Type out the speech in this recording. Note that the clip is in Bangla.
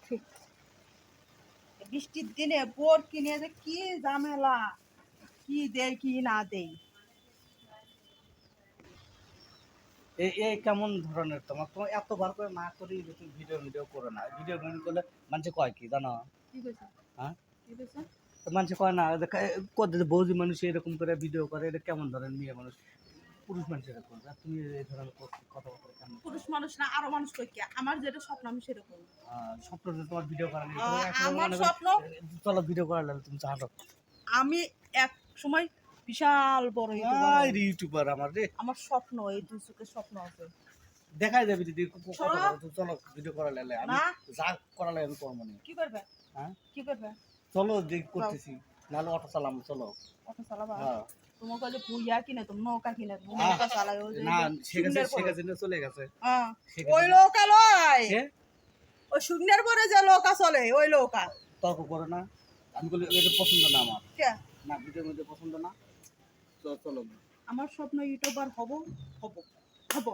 ঠিক বৃষ্টির দিনে বোর কিনে যে কি ঝামেলা, কি দেয় কি না দেয়। এই কেমন ধরনের তোমার তোমার এতবার করে না করি তুমি ভিডিও ভিডিও করো না, ভিডিও করলে মানুষ কয় কি জানো? কি কইছে? হ্যাঁ, কি কইছে? তো মানুষ কয় না কত বৌদি মানুষ এরকম করে ভিডিও করে, এটা কেমন ধরনের মেয়ে মানুষ? পুরুষ মানুষ এরকম, আর তুমি এই ধরনের কথাবার্তা কেমন? পুরুষ মানুষ না আরো মানুষ কই কি, আমার যেটা স্বপ্ন আমি সেরকম। স্বপ্ন যে তোমার ভিডিও করা নিয়ে আমার স্বপ্ন চলো ভিডিও করার লাগে তুমি চাহাতো। আমি এক সময় বিশাল বড় ইউটিউবার হব। ইউটিউবার আমার রে, আমার স্বপ্ন, এই দুই চোখের স্বপ্ন আছে। দেখাই যাবে যদি চলো। চলো ভিডিও করা লাগলে আমি না। যা করা লাগে আমি করবো না। কি করবে? হ্যাঁ, কি করবে? চলো দেখ করতেছি, নাহলে অটো চালাম চলো। অটো চালাবা? হ্যাঁ, তোমার কাছে ভুইয়া কিনে, তুমি নৌকা কিনে, তুমি আহ, নৌকা চালায় ওই যে না শুকনের পরে। চলে গেছে। ওই নৌকা লয়, কে ওই শুকনের পরে যে নৌকা চলে ওই নৌকা। তর্ক করে না, আমি বলি এটা পছন্দ না আমার, কে? না ভিডিওর মধ্যে পছন্দ না। চলো আমার স্বপ্ন ইউটিউবার হব, হব, হব।